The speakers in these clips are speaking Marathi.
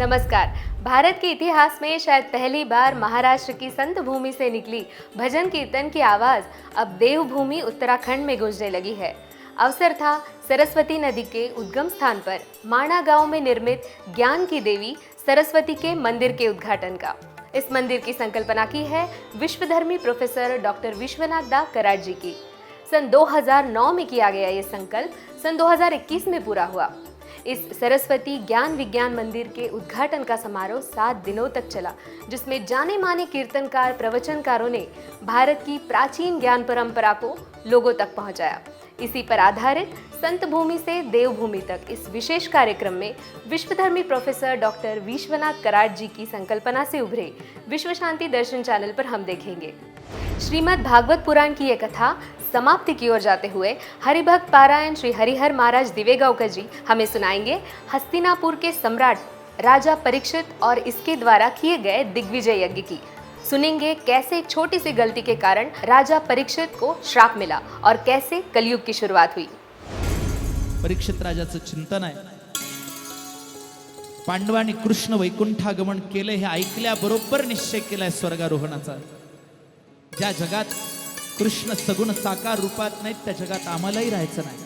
नमस्कार। भारत के इतिहास में शायद पहली बार महाराष्ट्र की संत भूमि से निकली भजन कीर्तन की आवाज अब देवभूमि उत्तराखंड में गूंजने लगी है। अवसर था सरस्वती नदी के उद्गम स्थान पर माणा गांव में निर्मित ज्ञान की देवी सरस्वती के मंदिर के उद्घाटन का। इस मंदिर की संकल्पना की है विश्वधर्मी प्रोफेसर डॉक्टर विश्वनाथ दा कराड जी की। सन 2009 में किया गया ये संकल्प सन 2021 में पूरा हुआ। इस सरस्वती ज्ञान विज्ञान मंदिर के उद्घाटन का समारोह 7 दिनों तक चला, जिसमें जाने माने कीर्तनकार प्रवचनकारों ने भारत की प्राचीन ज्ञान परंपरा को लोगों तक पहुंचाया। इसी पर आधारित संत भूमि से देवभूमि तक इस विशेष कार्यक्रम में विश्वधर्मी प्रोफेसर डॉक्टर विश्वनाथ कराड जी की संकल्पना से उभरे विश्व शांति दर्शन चैनल पर हम देखेंगे। श्रीमद् भागवत पुराण की यह कथा समाप्ति की ओर जाते हुए हरिभक्त पारायण श्री हरिहर महाराज दिवेगांवकर जी हमें सुनाएंगे हस्तिनापुर के सम्राट राजा परीक्षित और इसके द्वारा किए गए दिग्विजय यज्ञ की। सुनेंगे कैसे एक छोटी सी गलती के कारण राजा परीक्षित को श्राप मिला और कैसे कलयुग की शुरुआत हुई। परीक्षित राजाचं चिंतन आहे। पांडवांनी कृष्ण वैकुंठागमन केले हे ऐकल्याबरोबर निश्चय केलाय स्वर्गारोहणाचा। ज्या जगात कृष्ण सगुण साकार रूपात नाहीत त्या जगात आम्हालाही राहायचं नाही।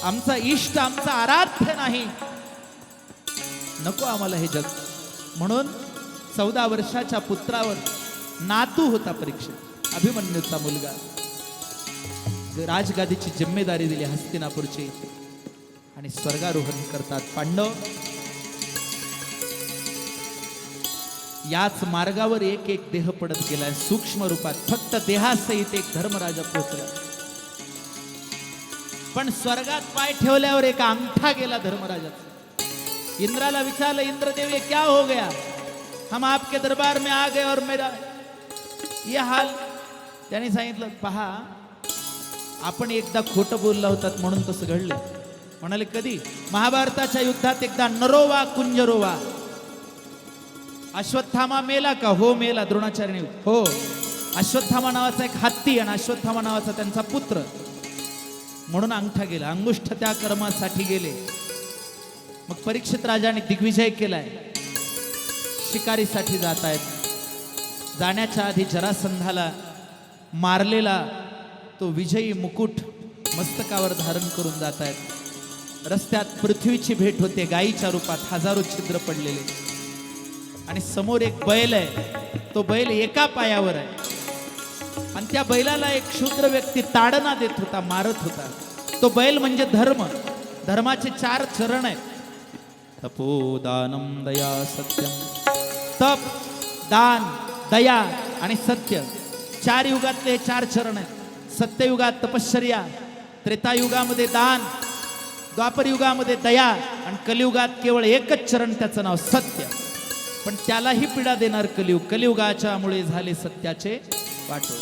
आमचा इष्ट आमचा आराध्य नाही, नको आम्हाला हे जग। म्हणून 14 वर्षाच्या पुत्रावर नातू होता परीक्षित, अभिमन्यूचा मुलगा। राजगादीची जिम्मेदारी दिली हस्तिनापूरची आणि स्वर्गारोहण करतात पांडव। याच मार्गावर एक एक देह पडत गेलाय सूक्ष्म रूपात, फक्त देहासहित एक धर्मराजा पोहोचला। पण स्वर्गात पाय ठेवल्यावर एक अंगठा गेला धर्मराजाचा। इंद्राला विचारलं, इंद्रदेव ये क्या हो गया? हम आपके दरबार में आ गए और मेरा ये हाल। त्यांनी सांगितलं, पहा आपण एकदा खोटं बोलला होतात म्हणून तसं घडलं। म्हणाले, कधी? महाभारताच्या युद्धात एकदा नरोवा कुंजरोवा। अश्वत्थामा मेला का? हो मेला। द्रोणाचार्य हो। अश्वत्थामा नावाचा एक हत्ती आणि अश्वत्थामा नावाचा त्यांचा पुत्र, म्हणून अंगठा गेला। अंगुष्ठ त्या कर्मासाठी गेले। मग परीक्षित राजाने दिग्विजय केलाय, शिकारीसाठी जात आहेत। जाण्याच्या आधी जरासंधाला मारलेला तो विजयी मुकुट मस्तकावर धारण करून जात आहेत। रस्त्यात पृथ्वीची भेट होते गायीच्या रूपात, हजारो छिद्र पडलेले। आणि समोर एक बैल आहे, तो बैल एका पायावर आहे आणि त्या बैलाला एक शूद्र व्यक्ती ताडना देत होता, मारत होता। तो बैल म्हणजे धर्म। धर्माचे 4 चरण आहेत, तपो दानम दया सत्यम। तप, दान, दया आणि सत्य, 4 युगातले 4 चरण आहेत। सत्ययुगात तपश्चर्या, त्रेतायुगामध्ये दान, द्वापर युगामध्ये दया आणि कलियुगात केवळ एकच चरण, त्याचं नाव सत्य। पण त्यालाही पीडा देणार कलियुग। कलियुगाच्या मुळे झाले सत्याचे वाटोळे।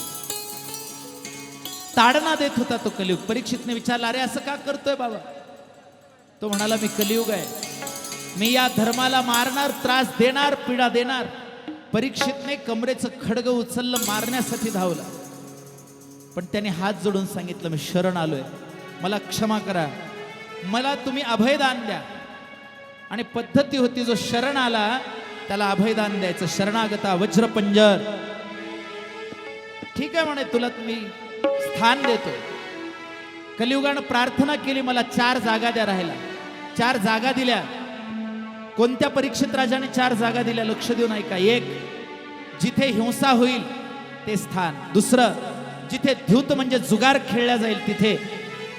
ताडना देत होता तो कलियुग। परीक्षितने विचारलं, अरे असं का करतोय बाबा? तो म्हणाला, मी कलियुग आहे, मी या धर्माला मारणार, त्रास देणार, पीडा देणार। परीक्षितने कमरेचं खडग उचललं, मारण्यासाठी धावला। पण त्याने हात जोडून सांगितलं, मी शरण आलोय, मला क्षमा करा, मला तुम्ही अभयदान द्या। आणि पद्धती होती, जो शरण आला त्याला अभयदान द्यायचं। शरणागता वज्रपंजर। ठीक आहे म्हणे, तुला मी स्थान देतो। कलियुगानं प्रार्थना केली, मला 4 जागा द्या राहायला। 4 जागा दिल्या। कोणत्या? परीक्षित राजाने 4 जागा दिल्या, लक्ष देऊन ऐका। 1, जिथे हिंसा होईल ते स्थान। दुसरं, जिथे धूत म्हणजे जुगार खेळला जाईल तिथे।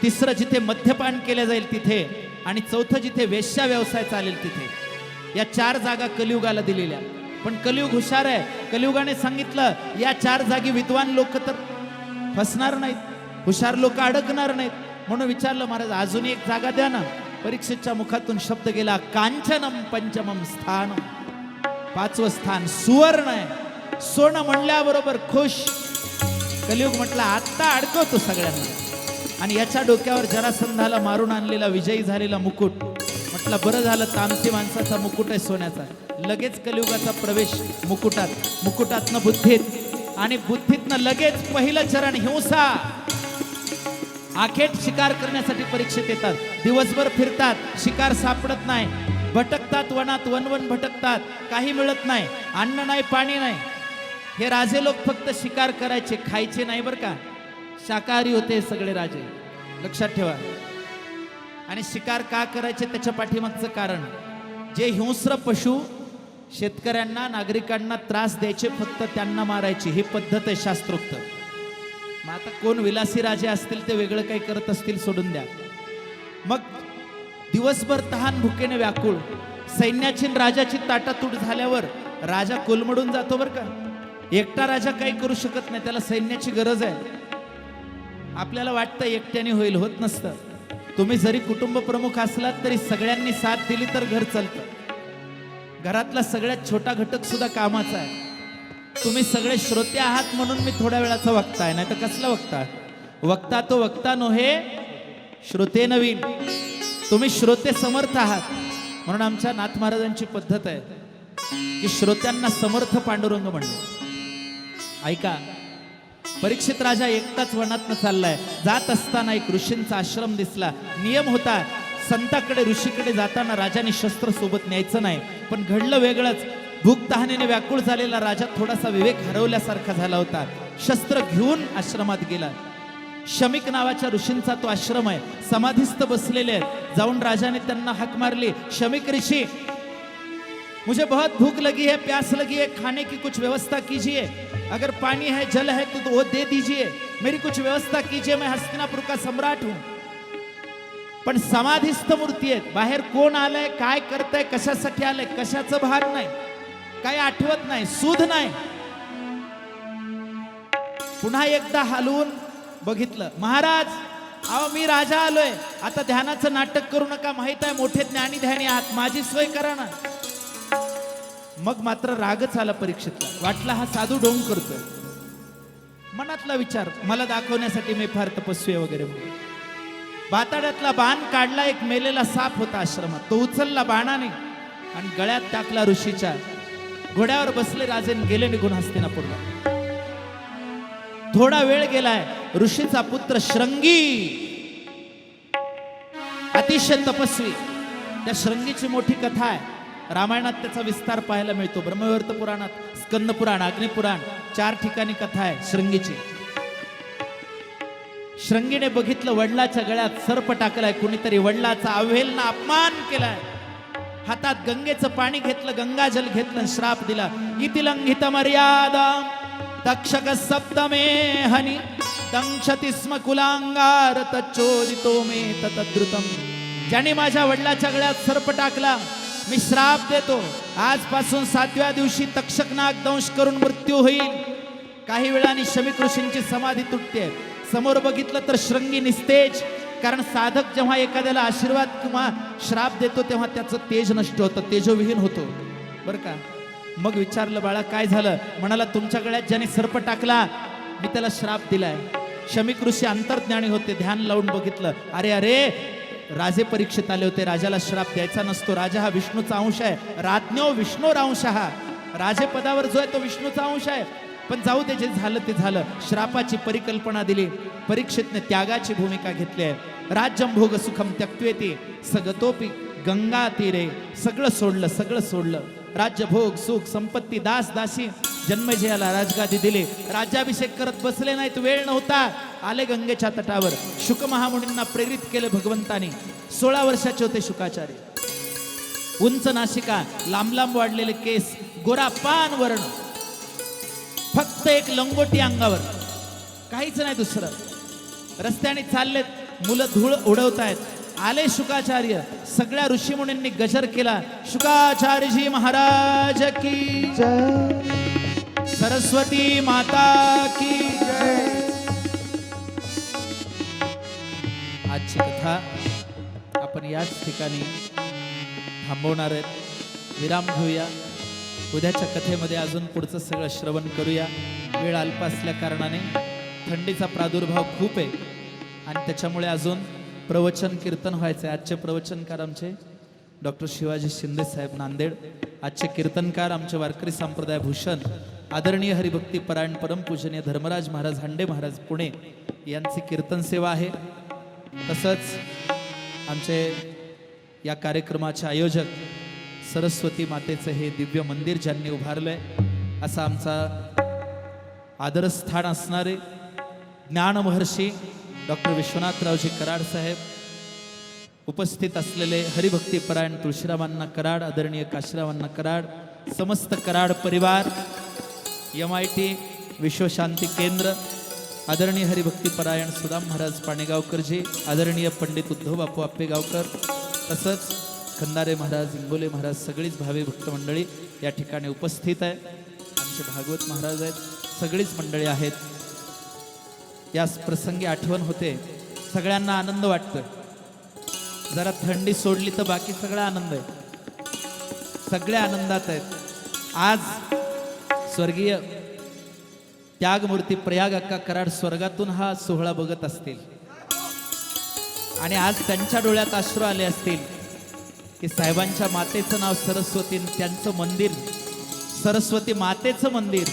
तिसरं, जिथे मद्यपान केले जाईल तिथे। आणि चौथं, जिथे वेश्या व्यवसाय चालेल तिथे। या 4 जागा कलियुगाला दिलेल्या। पण कलियुग हुशार आहे। कलियुगाने सांगितलं, या 4 जागी विद्वान लोक तर फसणार नाहीत, हुशार लोक अडकणार नाहीत। म्हणून विचारलं, महाराज अजून एक जागा द्या ना। परीक्षेच्या मुखातून शब्द गेला, कांचनम पंचमम स्थान। 5वं स्थान सुवर्ण आहे। सोनं म्हणल्याबरोबर खुश। कलियुग म्हटलं, आता अडकवतो सगळ्यांना। आणि याच्या डोक्यावर जरासंधाला मारून आणलेला विजयी झालेला मुकुट। म्हटलं बरं झालं, तामसी माणसाचा मुकुट आहे सोन्याचा। लगेच कलियुगाचा प्रवेश मुकुटात, मुकुटातनं बुद्धीत आणि बुद्धीतनं लगेच पहिलं चरण हिंसा। आखेट शिकार करण्यासाठी परीक्षेत येतात, दिवसभर फिरतात, शिकार सापडत नाही। भटकतात वनात, वनवन भटकतात, काही मिळत नाही, अन्न नाही, पाणी नाही. हे राजे लोक फक्त शिकार करायचे, खायचे नाही बरं का. शाकाहारी होते हे सगळे राजे, लक्षात ठेवा. आणि शिकार का करायचे त्याच्या पाठीमागचं कारण, जे हिंस्र पशु शेतकऱ्यांना, नागरिकांना त्रास द्यायचे, फक्त त्यांना मारायची, ही पद्धत आहे शास्त्रोक्त. मग आता कोण विलासी राजे असतील ते वेगळं काही करत असतील, सोडून द्या. मग दिवसभर तहान भुकेने व्याकुळ, सैन्याची आणि राजाची ताटातूट झाल्यावर राजा कोलमडून जातो बरं का. एकटा राजा काही करू शकत नाही, त्याला सैन्याची गरज आहे. आपल्याला वाटतं एकट्याने होईल, होत नसतं. तुम्ही जरी कुटुंब प्रमुख असलात तरी सगळ्यांनी साथ दिली तर घर चालतं. घरातला सगळ्यात छोटा घटक सुद्धा कामाचा आहे. तुम्ही सगळे श्रोते आहात म्हणून मी थोड्या वेळाचा वक्ता आहे, नाही तर कसला वक्ता. वक्ता तो वक्ता नव्हे, श्रोते नवीन. तुम्ही श्रोते समर्थ आहात, म्हणून आमच्या नाथ महाराजांची पद्धत आहे की श्रोत्यांना समर्थ पांडुरंग म्हणले. ऐका, परीक्षित राजा एकटाच वनातनं चाललाय. जात असताना एक ऋषींचा आश्रम दिसला. नियम होता, संताकडे, ऋषीकडे जाताना राजाने शस्त्र सोबत न्यायचं नाही. पण घडलं वेगळंच. भूक तहानेने व्याकुळ झालेला राजा थोडासा विवेक हरवल्यासारखा झाला होता. शस्त्र घेऊन आश्रमात गेला. शमिक नावाच्या ऋषींचा तो आश्रम आहे. समाधीस्थ बसलेले आहेत. जाऊन राजाने त्यांना हाक मारली, शमिक ऋषी, मुझे बहुत भूख लगी है, प्यास लगी है, खाने की कुछ व्यवस्था कीजिए. अगर पानी है, जल है तो वो दे दीजिए. मेरी कुछ व्यवस्था कीजिए, मैं हस्तिनापुर का सम्राट हूं. पण समाधीस्थ मूर्ती आहेत. बाहेर कोण आलंय, काय करताय, कशासाठी आलंय, कशाचं भान नाही, काही आठवत नाही, सूध नाही. पुन्हा एकदा हलवून बघितलं. महाराज, अहो मी राजा आलोय, आता ध्यानाचं नाटक करू नका, माहित आहे मोठे ज्ञानी ध्यानी आहात, माझी सोय करा ना. मग मात्र रागच आला परीक्षितला. वाटला हा साधू ढोंग करतोय. मनातला विचार, मला दाखवण्यासाठी मी फार तपस्वी वगैरे. बाताड्यातला बाण काढला. एक मेलेला साप होता आश्रमात, तो उचलला बाणाने आणि गळ्यात टाकला ऋषीच्या. घोड्यावर बसले राजे गेले निघून हस्तिनापूरला. थोडा वेळ गेलाय. ऋषीचा पुत्र श्रंगी, अतिशय तपस्वी. त्या श्रंगीची मोठी कथा आहे. रामायणात त्याचा विस्तार पाहायला मिळतो. ब्रह्मवैवर्त पुराणात, स्कंद पुराण, अग्निपुराण, 4 ठिकाणी कथा आहे श्रंगीची. श्रंगीने बघितलं, वडिलाच्या गळ्यात सर्प टाकलाय कुणीतरी, वडिलाचा अवहेलना, अपमान केलाय. हातात गंगेचं पाणी घेतलं, गंगाजल घेतलं, श्राप दिला. इति लंघित मर्यादा तक्षक सप्तमे हनी दंशति स्म कुलांगार तच्चोदितो मे ततद्रुतम. ज्याने माझ्या वडिलाच्या गळ्यात सर्प टाकला, मी श्राप देतो, आजपासून 7व्या दिवशी तक्षक नाग दंश करून मृत्यू होईल. काही वेळाने शमिक ऋषींची समाधी तुटते. समोर बघितलं तर श्रंगी निस्तेज. कारण साधक जेव्हा एखाद्याला आशीर्वाद किंवा श्राप देतो तेव्हा त्याचं तेज नष्ट होतं, तेजोविहीन होतो बरं का. मग विचारलं, बाळा काय झालं? म्हणाला, तुमच्या गळ्यात ज्याने सर्प टाकला मी त्याला श्राप दिलाय. शमिक ऋषी अंतर्ज्ञानी होते. ध्यान लावून बघितलं, अरे अरे, राजे परीक्षित आले होते. राजाला श्राप द्यायचा नसतो. राजा हा विष्णूचा अंश आहे. राज्ञो विष्णुरांश. हा राजेपदावर जो आहे तो विष्णूचा अंश आहे. पण जाऊ दे, जे झालं ते झालं. श्रापाची परिकल्पना दिली. परीक्षितने त्यागाची भूमिका घेतली आहे. राज्यं भोग सुखम त्यक्त्वेति सगतोपि गंगा तीरे. सगळं सोडलं, सगळं सोडलं. राज्य, भोग, सुख, संपत्ती, दास दासी. जन्मजयाला राजगादी दिली. राज्याभिषेक करत बसले नाहीत, वेळ नव्हता. आले गंगेच्या तटावर. शुक महामुनींना प्रेरित केले भगवंतानी. 16 वर्षाचे होते शुकाचार्य. उंच नाशिका, लांब लांब वाढलेले केस, गोरा पान वर्ण, फक्त एक लंगोटी अंगावर, काहीच नाही दुसरं. रस्त्याने चाललेत, मुलं धूळ उडवतायत. आले शुकाचार्य. सगळ्या ऋषीमुनींनी गजर केला, शुकाचार्यजी महाराज की जय, सरस्वती माता की जय. आजची कथा आपण याच ठिकाणी थांबवणार आहेत. विराम घेऊया. उद्याच्या कथेमध्ये अजून पुढचं सगळं श्रवण करूया. वेळ अल्प असल्या कारणाने थंडीचा प्रादुर्भाव खूप आहे आणि त्याच्यामुळे अजून प्रवचन कीर्तन व्हायचं आहे. आजचे प्रवचनकार आमचे डॉक्टर शिवाजी शिंदे साहेब नांदेड. आजचे कीर्तनकार आमचे वारकरी संप्रदाय भूषण आदरणीय हरिभक्ती परायण परमपूजनीय धर्मराज महाराज हांडे महाराज पुणे यांची कीर्तन सेवा आहे. तसंच आमचे या कार्यक्रमाचे आयोजक सरस्वती मातेचं हे दिव्य मंदिर ज्यांनी उभारलंय असा आमचा आदरस्थान असणारे ज्ञानमहर्षी डॉक्टर विश्वनाथरावजी कराड साहेब, उपस्थित असलेले हरिभक्तीपरायण तुळशीरामांना कराड, आदरणीय काशीरामांना कराड, समस्त कराड परिवार, MIT विश्वशांती केंद्र, आदरणीय हरिभक्तीपरायण सुदाम महाराज पाणेगावकरजी, आदरणीय पंडित उद्धव बापू आप्पेगावकर, तसंच खंदारे महाराज, इंगोले महाराज, सगळीच भावी भक्त मंडळी या ठिकाणी उपस्थित आहे. आमचे भागवत महाराज आहेत, सगळीच मंडळी आहेत. याच प्रसंगी आठवण होते, सगळ्यांना आनंद वाटतोय. जरा थंडी सोडली तर बाकी सगळा आनंद आहे, सगळे आनंदात आहेत. आज स्वर्गीय त्यागमूर्ती प्रयाग अक्का कराड स्वर्गातून हा सोहळा बघत असतील आणि आज त्यांच्या डोळ्यात अश्रू आले असतील की साहेबांच्या मातेचं नाव सरस्वती, त्यांचं मंदिर सरस्वती मातेचं मंदिर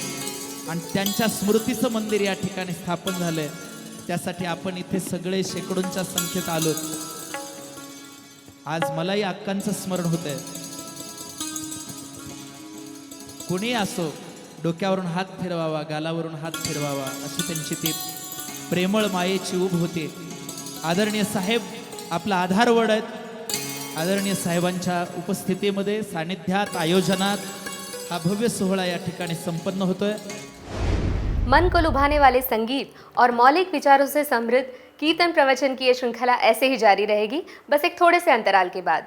आणि त्यांच्या स्मृतीचं मंदिर या ठिकाणी स्थापन झालंय. त्यासाठी आपण इथे सगळे शेकडोंच्या संख्येत आलोत. आज मलाही अक्कांचं स्मरण होतंय. कुणी असो, डोक्यावरून हात फिरवावा, गालावरून हात फिरवावा, अशी त्यांची ती प्रेमळ मायेची ऊब होती. आदरणीय साहेब आपला आधारवड आहेत. आदरणीय साहेबांच्या उपस्थितीमध्ये, सानिध्यात, आयोजनात हा भव्य सोहळा या ठिकाणी संपन्न होतोय. मन को लुभाने वाले संगीत और मौलिक विचारों से समृद्ध कीर्तन प्रवचन की ये श्रृंखला ऐसे ही जारी रहेगी, बस एक थोड़े से अंतराल के बाद.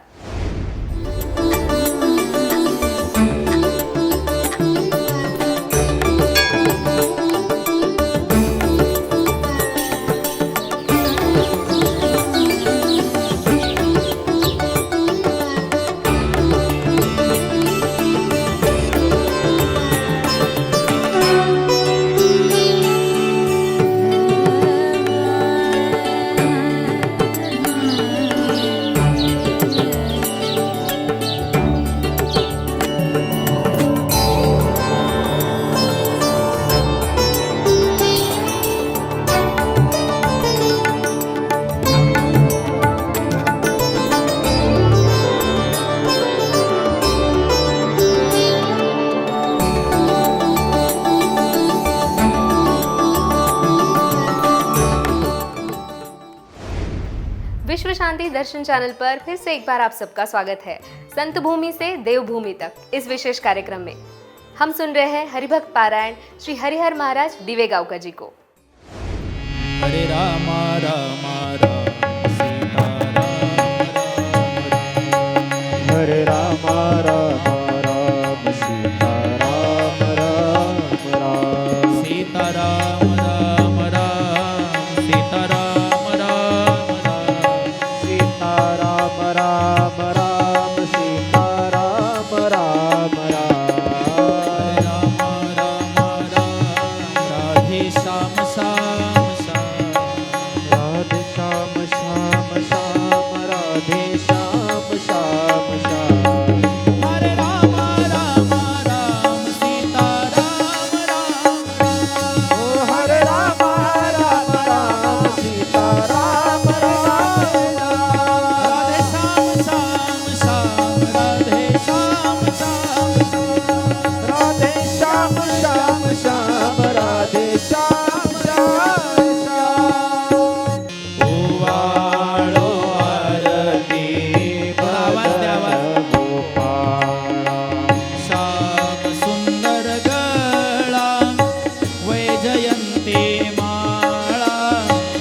विश्व शांति दर्शन चैनल पर फिर से एक बार आप सबका स्वागत है. संत भूमि से देवभूमि तक इस विशेष कार्यक्रम में हम सुन रहे हैं हरिभक्त पारायण श्री हरिहर महाराज दिवेगांवकर जी को. हरे राम राम राम सीता राम, हरे राम राम राम सीता राम राम राम, सीता राम राम राम, सीता राम राम राम, सीता राम राम राम, सीता राम राम हरे राम, राम राम राम, राधे श्याम श्याम श्याम, राधे श्याम श्याम श्याम, राधे श्याम श्याम श्याम, हरे राम राम राम, सीता राम राम राम, ओ हरे राम राम राम, सीता राम राम राधे राम, श्याम श्याम श्याम, राधे श्याम श्याम श्याम, राधे श्याम श्याम श्याम, राधे श्याम श्याम श्याम, ओवाळो आरती, थोडा आवाज द्यावा. गोपाळा, श्याम सुंदर गळा, वैजयंती माळा,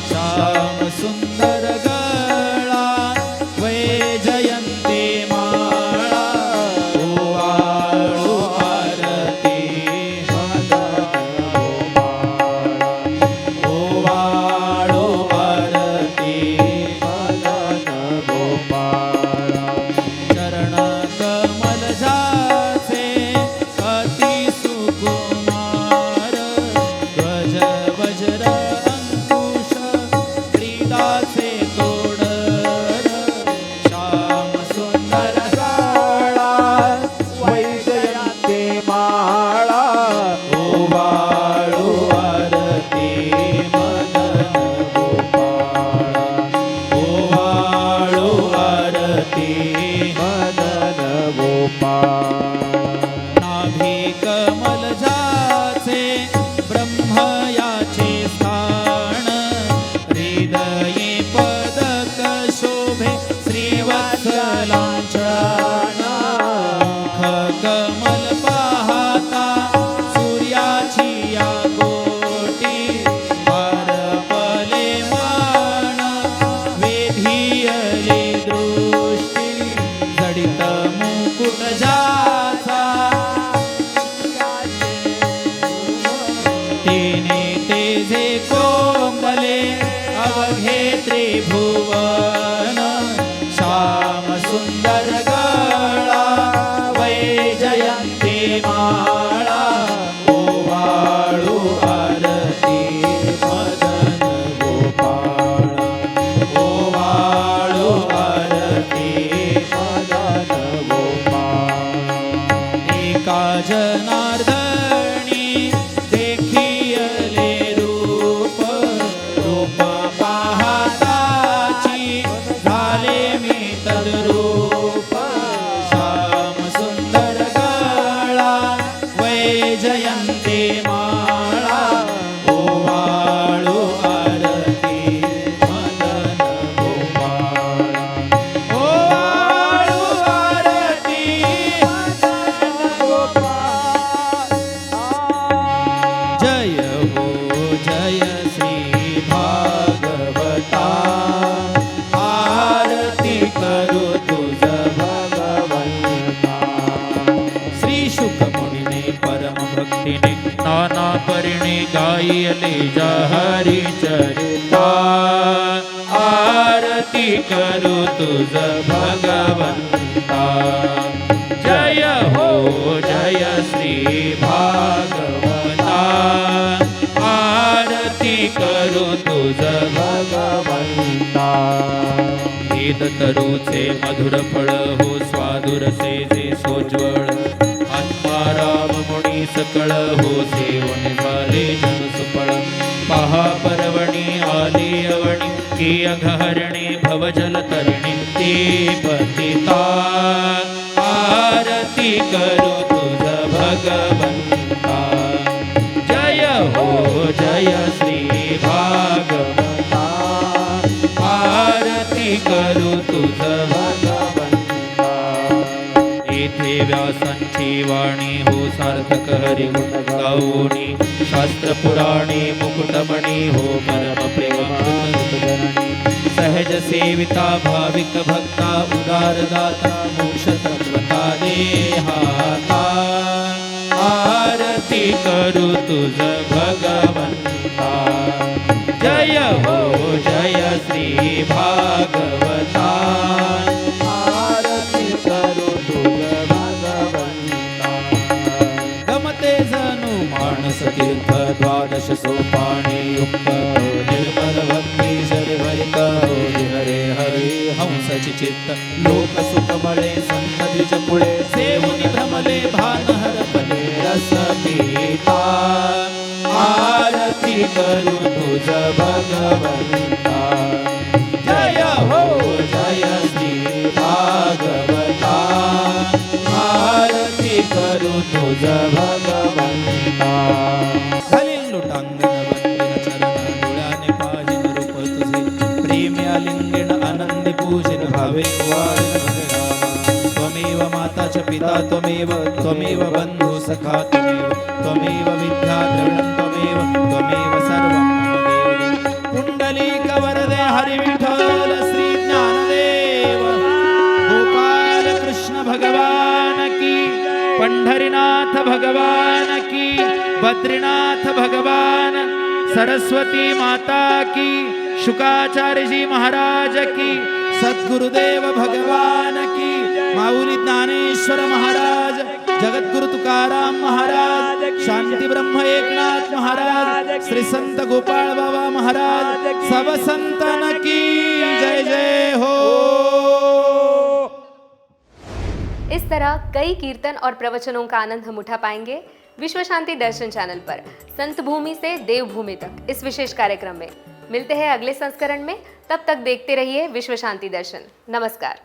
श्याम सुंदर गळा, वैजयंती माळा, ओवाळो आरती, ओवाळो आरती, चरण कमल जाचे अति सुकुमार, ध्वज वज्र अंकुश क्रीडाचे त्रिभुवन श्याम सुंदर गळा वैजयंती माळा ओवाळू आरती मदन गोपाळा ओवाळू आरती मदन गोपाळ एका जनार्दनी देखियले रूप रूप पाहताची झाले मी तद्रूप श्याम सुंदर गळा वैजयंती माळा ओवाळू आरती मदन गोपाळा ओवाळू आरती जय हो जय श्री भागवता आरती करू तुझ भगवंता श्री शुक मुनिने परम भक्तीने नाना परिणे गायले हरी चरिता आरती करू तुझ भगवंता जय हो जय श्री भागवता आरती करू तुझ भगवंता वेद तरुचे मधुर फळ हो स्वादुरसे जे सोज्वळ आत्मा राम मुनी सकळ हो सेवन झाले जन सुफळ पहा पर्वणी आली अवणी की अघहरणी भवजल तरिणी ते पतिता आरती करू तुझ भगवंता जय हो जय श्री भागवता आरती करू तुझ भगवंता येथे व्यासांची वाणी हो सार्थक हरिगुण गाऊनी शास्त्र पुराणे मुकुटमणी हो परम प्रेम सहज सेविता भाविक भक्ता उदार दाता मोक्ष तत्वता देहाता आरती करू तुझ भगवंता जय हो जय श्री भागवता आरती करू तुझ भगवंता गमते जनु मानस तीर्थ द्वादश सोपाणी युक्त निर्मल भक्ती जरिभरित हरे हरे हंसचि चित्त लोक सुख बळे संत द्विज पुळे सेवुनि भ्रमले भान हरपले रस पीता आरती करू तुझ भगवंता जय हो जय श्री भागवता आरती करू तुझ भगवंता खालील लोटांगण वंदन चरण डोळ्याने पाहिन रूप तुझे प्रेमी आलिंगन आनंदी पूजन भावे वाळन भगरामा त्वमेव माता च पिता त्वमेव बंधु सखा त्वमेव विद्या द्रविणं त्वमेव सर्वं मम देव पुंडलीक वरदे हरि विठ्ठल श्री ज्ञानदेव गोपाल कृष्ण भगवान की पंढरीनाथ भगवान की बद्रीनाथ भगवान सरस्वती माता की शुकाचार्य जी महाराज की सद्गुरुदेव भगवान की माऊली ज्ञानेश्वर महाराज जगद्गुरु तुकाराम महाराज शांती ब्रह्म एकनाथ महाराज श्री संत गोपाळ बाबा महाराज सब संतन की जय जय हो। इस तरह कई कीर्तन और प्रवचनों का आनंद हम उठा पाएंगे विश्व शांति दर्शन चैनल पर संत भूमि से देवभूमि तक इस विशेष कार्यक्रम में। मिलते हैं अगले संस्करण में, तब तक देखते रहिए विश्व शांति दर्शन। नमस्कार।